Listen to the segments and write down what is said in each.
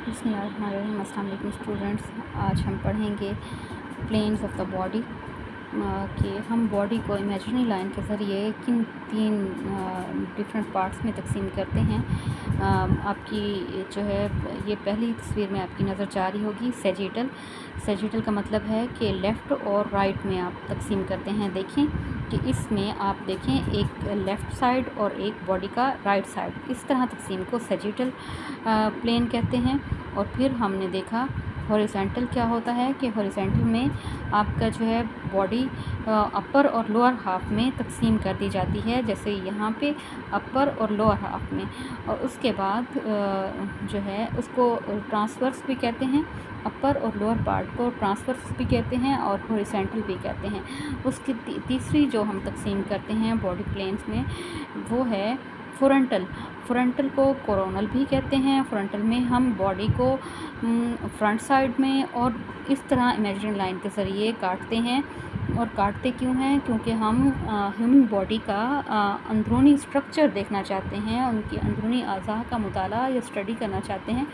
बिस्मिल्लाहिर्रहमानिर्रहीम। अस्सलाम वालेकुम स्टूडेंट्स। आज हम पढ़ेंगे प्लेन्स ऑफ द बॉडी कि हम बॉडी को इमेजिनरी लाइन के ज़रिए किन तीन डिफरेंट पार्ट्स में तकसीम करते हैं। आपकी जो है ये पहली तस्वीर में आपकी नज़र जा रही होगी सैजिटल। सैजिटल का मतलब है कि लेफ़्ट और राइट में आप तकसीम करते हैं। देखें कि इसमें आप देखें एक लेफ़्ट साइड और एक बॉडी का राइट साइड, इस तरह तकसीम को सैजिटल प्लेन कहते हैं। और फिर हमने देखा हॉरिजॉन्टल क्या होता है कि हॉरिजॉन्टल में आपका जो है बॉडी अपर और लोअर हाफ में तकसीम कर दी जाती है, जैसे यहाँ पे अपर और लोअर हाफ में। और उसके बाद जो है उसको ट्रांसवर्स भी कहते हैं, अपर और लोअर पार्ट को ट्रांसवर्स भी कहते हैं और हॉरिजॉन्टल भी कहते हैं। उसकी तीसरी जो हम तकसीम करते हैं बॉडी प्लेन्स में वो है फ्रंटल। फ्रंटल को कोरोनल भी कहते हैं। फ्रंटल में हम बॉडी को फ्रंट साइड में और इस तरह इमेजिनरी लाइन के ज़रिए काटते हैं। और काटते क्यों हैं? क्योंकि हम ह्यूमन बॉडी का अंदरूनी स्ट्रक्चर देखना चाहते हैं, उनकी अंदरूनी अज़ा का मुताला या स्टडी करना चाहते हैं।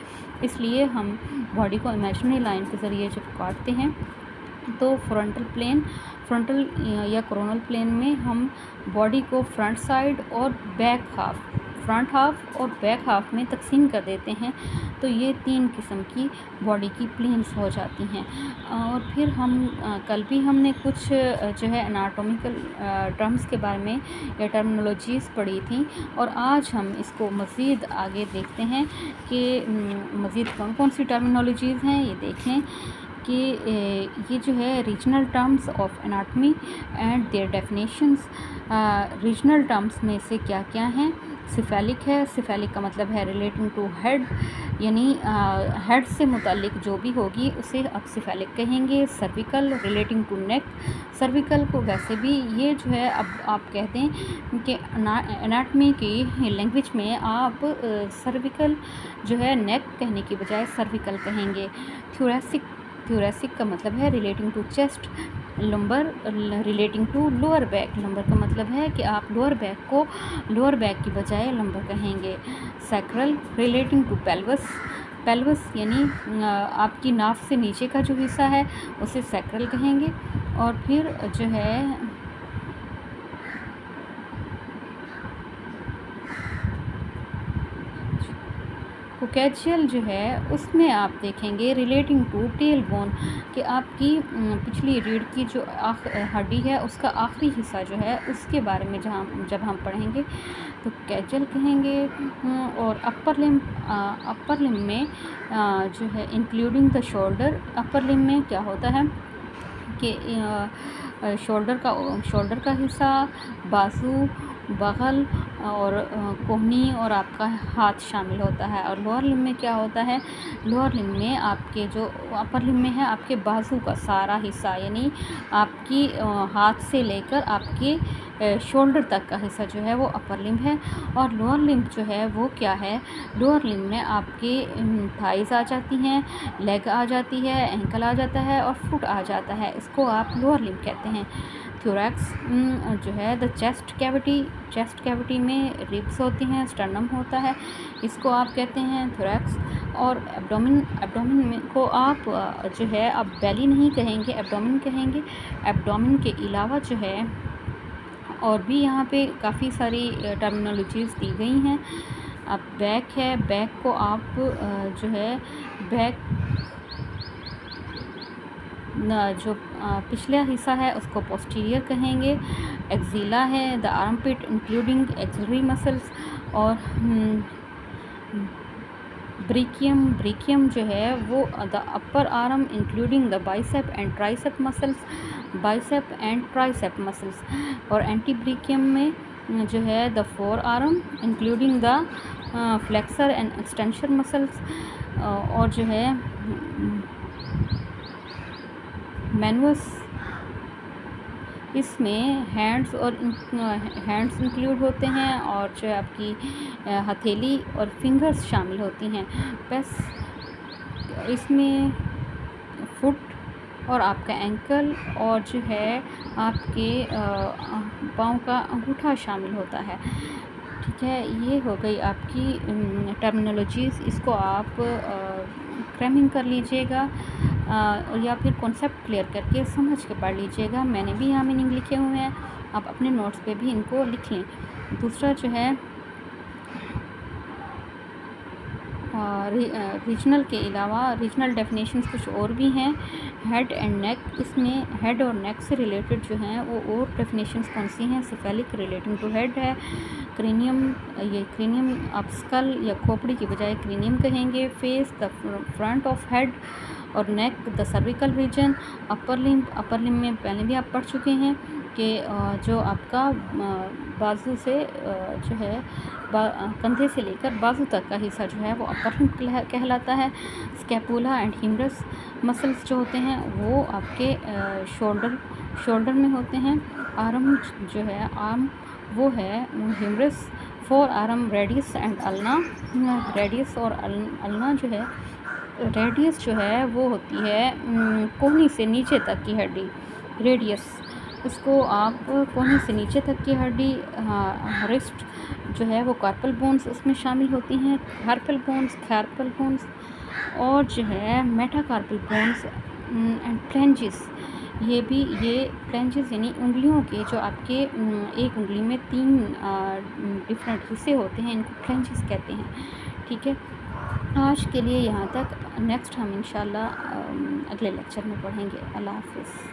इसलिए हम बॉडी को इमेजिनरी लाइन के ज़रिए जब काटते हैं तो फ्रंटल या कोरोनल प्लेन में हम बॉडी को फ्रंट साइड और फ्रंट हाफ और बैक हाफ में तकसीम कर देते हैं। तो ये तीन किस्म की बॉडी की प्लेन्स हो जाती हैं। और फिर हम कल भी हमने कुछ जो है एनाटॉमिकल टर्म्स के बारे में या टर्मिनोलॉजीज़ पढ़ी थी, और आज हम इसको मज़ीद आगे देखते हैं कि मज़ीद कौन कौन सी टर्मिनोलॉजीज़ हैं। ये देखें कि ये जो है regional terms of anatomy and their definitions. Regional terms में से क्या क्या हैं? सिफेलिक है। सिफेलिक का मतलब है रिलेटिंग टू हेड, यानी हेड से मुतालिक जो भी होगी उसे आप सिफेलिक कहेंगे। Cervical relating to neck. Cervical को वैसे भी ये जो है अब आप कहते हैं कि एनाटमी की लैंग्वेज में आप सर्विकल जो है नेक कहने की बजाय सर्विकल कहेंगे। थोरैसिक का मतलब है relating to chest. Lumbar relating to lower back. Lumbar का मतलब है कि आप लोअर बैक की बजाय लंबर कहेंगे। सैक्रल रिलेटिंग टू पेल्वस यानी आपकी नाफ से नीचे का जो हिस्सा है उसे सैक्रल कहेंगे। और फिर जो है कोकैचियल जो है उसमें आप देखेंगे रिलेटिंग टू टेल बोन, कि आपकी पिछली रीढ़ की जो हड्डी है उसका आखिरी हिस्सा जो है उसके बारे में जब हम पढ़ेंगे तो कैचल कहेंगे। और अपर लिम में जो है इंक्लूडिंग द शोल्डर। अपर लिम में क्या होता है कि शोल्डर का हिस्सा, बाजू, बगल और कोहनी और आपका हाथ शामिल होता है। और लोअर लिम में क्या होता है? लोअर लिम में आपके जो अपर लिम में है आपके बाजू का सारा हिस्सा, यानी आपकी हाथ से लेकर आपके शोल्डर तक का हिस्सा जो है वो अपर लिम है। और लोअर लिम जो है वो क्या है? लोअर लिम में आपके थाइस आ जाती हैं, लेग आ जाती है, एंकल आ जाता है और फुट आ जाता है। इसको आप लोअर लिम कहते हैं। थोरैक्स जो है द चेस्ट कैविटी में रिब्स होती हैं, स्टर्नम होता है, इसको आप कहते हैं थोरैक्स। और एब्डोमेन में को आप जो है अब बेली नहीं कहेंगे, एब्डोमेन कहेंगे। एब्डोमेन के अलावा जो है और भी यहाँ पे काफ़ी सारी टर्मिनोलॉजीज़ दी गई हैं। अब बैक है, बैक को आप जो है बैक जो पिछला हिस्सा है उसको पोस्टीरियर कहेंगे। एक्जिला है the armpit including axillary muscles. और ब्रेकियम जो है वो the upper arm including the bicep and tricep muscles. और एंटी ब्रेकियम में जो है the four arm including the flexor and extension muscles. और जो है मैनुअस, इसमें हैंड्स इंक्लूड होते हैं और जो आपकी हथेली और फिंगर्स शामिल होती हैं। बस इसमें फुट और आपका एंकल और जो है आपके पाँव का अंगूठा शामिल होता है। ठीक है, ये हो गई आपकी टर्मिनोलॉजीज़। इसको आप क्रैमिंग कर लीजिएगा और या फिर कॉन्सेप्ट क्लियर करके समझ के पढ़ लीजिएगा। मैंने भी यहाँ मीनिंग लिखे हुए हैं, आप अपने नोट्स पे भी इनको लिख लें। दूसरा जो है रीजनल के अलावा रीजनल डेफिनेशंस कुछ और भी हैं। हेड एंड नेक, इसमें हेड और नेक से रिलेटेड जो हैं वो और डेफिनेशंस कौन सी हैं। सिफेलिक रिलेटिंग टू हेड है। क्रेनियम, ये क्रेनियम आप स्कल या खोपड़ी की बजाय क्रेनियम कहेंगे। Face the front of head और neck the cervical region. Upper limb में पहले भी आप पढ़ चुके हैं कि जो आपका बाजू से जो है कंधे से लेकर बाजू तक का हिस्सा जो है वो अपर लिम्ब कहलाता है। स्कैपुला एंड हिमरस मसल्स जो होते हैं वो आपके शोल्डर में होते हैं। आर्म जो है आर्म वो है humerus. Forearm radius and ulna. Radius और अल्ना जो है, रेडियस जो है वो होती है कोहनी से नीचे तक की हड्डी, रेडियस। इसको आप कोहनी से नीचे तक की हड्डी, रिस्ट जो है वो कार्पल बोन्स उसमें शामिल होती हैं। कार्पल बोन्स और जो है मेटाकार्पल बोन्स एंड फ्लेंजेस। ये फ्लेंजेस यानी उंगलियों के जो आपके एक उंगली में 3 डिफरेंट हिस्से होते हैं, इनको फ्लेंजेस कहते हैं। ठीक है, आज के लिए यहाँ तक। नेक्स्ट हम इंशाल्लाह अगले लेक्चर में पढ़ेंगे। अल्लाह हाफ़िज़।